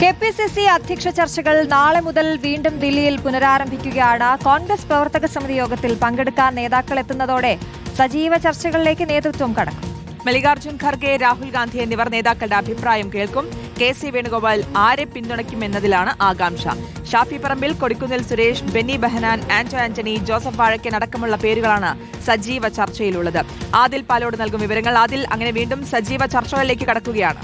KPCC അധ്യക്ഷ ചർച്ചകൾ നാളെ മുതൽ വീണ്ടും ദില്ലിയിൽ പുനരാരംഭിക്കുകയാണ്. കോൺഗ്രസ് പ്രവർത്തക സമിതി യോഗത്തിൽ പങ്കെടുക്കാൻ നേതാക്കൾ എത്തുന്നതോടെ സജീവ ചർച്ചകളിലേക്ക് നേതൃത്വം കടക്കും. മല്ലികാർജ്ജുൻ ഖർഗെ, രാഹുൽ ഗാന്ധി എന്നിവർ നേതാക്കളുടെ അഭിപ്രായം കേൾക്കും. കെ.സി. വേണുഗോപാൽ ആരെ പിന്തുണയ്ക്കുമെന്നതിലാണ് ആകാംക്ഷ. ഷാഫി പറമ്പിൽ, കൊടിക്കുന്നിൽ സുരേഷ്, ബെന്നി ബെഹനാൻ, ആന്റോ ആന്റണി, ജോസഫ് വാഴക്കൻ അടക്കമുള്ള പേരുകളാണ് സജീവ ചർച്ചയിലുള്ളത്. ആദിൽ പാലോട് നൽകും വിവരങ്ങൾ. ആദിൽ, അങ്ങനെ വീണ്ടും സജീവ ചർച്ചകളിലേക്ക് കടക്കുകയാണ്.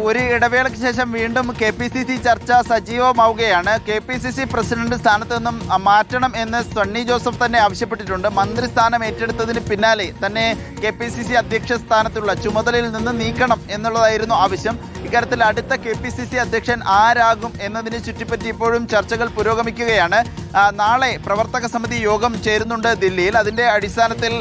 ഒരു ഇടവേളയ്ക്ക് ശേഷം വീണ്ടും കെ.പി.സി.സി ചർച്ച സജീവമാവുകയാണ്. കെ.പി.സി.സി പ്രസിഡന്റ് സ്ഥാനത്ത് നിന്നും മാറ്റണം എന്ന് സണ്ണി ജോസഫ് തന്നെ ആവശ്യപ്പെട്ടിട്ടുണ്ട്. മന്ത്രിസ്ഥാനം ഏറ്റെടുത്തതിന് പിന്നാലെ തന്നെ കെ.പി.സി.സി അധ്യക്ഷ സ്ഥാനത്തുള്ള ചുമതലയിൽ നിന്ന് നീക്കണം എന്നുള്ളതായിരുന്നു ആവശ്യം. ഇക്കാര്യത്തിൽ അടുത്ത കെ.പി.സി.സി അധ്യക്ഷൻ ആരാകും എന്നതിനെ ചുറ്റിപ്പറ്റി ഇപ്പോഴും ചർച്ചകൾ പുരോഗമിക്കുകയാണ്. നാളെ പ്രവർത്തക സമിതി യോഗം ചേരുന്നുണ്ട് ദില്ലിയിൽ. അതിന്റെ അടിസ്ഥാനത്തിൽ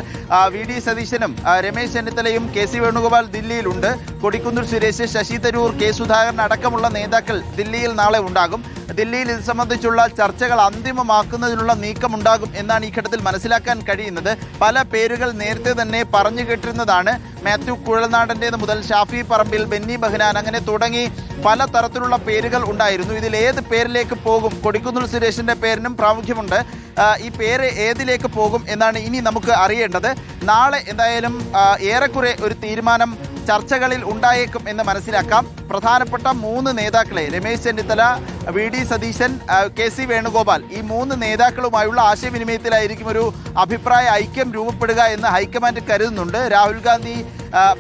വി.ഡി. സതീശനും രമേശ് ചെന്നിത്തലയും കെ.സി. വേണുഗോപാൽ ദില്ലിയിലുണ്ട്. കൊടിക്കുന്നിൽ സുരേഷ്, ശശി തരൂർ, കെ. സുധാകരൻ അടക്കമുള്ള നേതാക്കൾ ദില്ലിയിൽ നാളെ ഉണ്ടാകും. ദില്ലിയിൽ ഇത് സംബന്ധിച്ചുള്ള ചർച്ചകൾ അന്തിമമാക്കുന്നതിനുള്ള നീക്കമുണ്ടാകും എന്നാണ് ഈ ഘട്ടത്തിൽ മനസ്സിലാക്കാൻ കഴിയുന്നത്. പല പേരുകൾ നേരത്തെ തന്നെ പറഞ്ഞു കേട്ടിരുന്നതാണ്. മാത്യു കുഴൽനാടൻ്റേത് മുതൽ ഷാഫി പറമ്പിൽ, ബെന്നി ബെഹനാൻ, അങ്ങനെ തുടങ്ങി പല തരത്തിലുള്ള പേരുകൾ ഉണ്ടായിരുന്നു. ഇതിൽ ഏത് പേരിലേക്ക് പോകും? കൊടിക്കുന്നിൽ സുരേഷിന്റെ പേരിനും പ്രാമുഖ്യമുണ്ട്. ഈ പേര് ഏതിലേക്ക് പോകും എന്നാണ് ഇനി നമുക്ക് അറിയേണ്ടത്. നാളെ എന്തായാലും ഏറെക്കുറെ ഒരു തീരുമാനം ചർച്ചകളിൽ ഉണ്ടായേക്കും എന്ന് മനസ്സിലാക്കാം. പ്രധാനപ്പെട്ട 3 നേതാക്കളെ, രമേശ് ചെന്നിത്തല, വി.ഡി. സതീശൻ, കെ.സി. വേണുഗോപാൽ, ഈ 3 നേതാക്കളുമായുള്ള ആശയവിനിമയത്തിലായിരിക്കും ഒരു അഭിപ്രായ ഐക്യം രൂപപ്പെടുക എന്ന് ഹൈക്കമാൻഡ് കരുതുന്നുണ്ട്. രാഹുൽ ഗാന്ധി,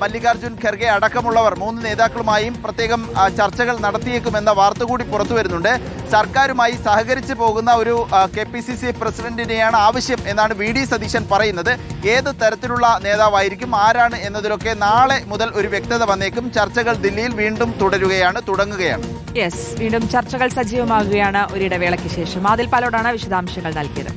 മല്ലികാർജ്ജുൻ ഖർഗെ അടക്കമുള്ളവർ 3 നേതാക്കളുമായും പ്രത്യേകം ചർച്ചകൾ നടത്തിയേക്കുമെന്ന വാർത്ത കൂടി പുറത്തു വരുന്നുണ്ട്. സർക്കാരുമായി സഹകരിച്ച് പോകുന്ന ഒരു കെ.പി.സി.സി പ്രസിഡന്റിനെയാണ് ആവശ്യം എന്നാണ് വി.ഡി. സതീശൻ പറയുന്നത്. ഏത് തരത്തിലുള്ള നേതാവായിരിക്കും, ആരാണ് എന്നതിലൊക്കെ നാളെ മുതൽ ഒരു വ്യക്തത വന്നേക്കും. ചർച്ചകൾ ദില്ലിയിൽ വീണ്ടും തുടങ്ങുകയാണ്. വീണ്ടും ചർച്ചകൾ സജീവമാകുകയാണ് ഒരിടവേളയ്ക്ക് ശേഷം. ആദിൽ പാലോടാണ് വിശദാംശങ്ങൾ നൽകിയത്.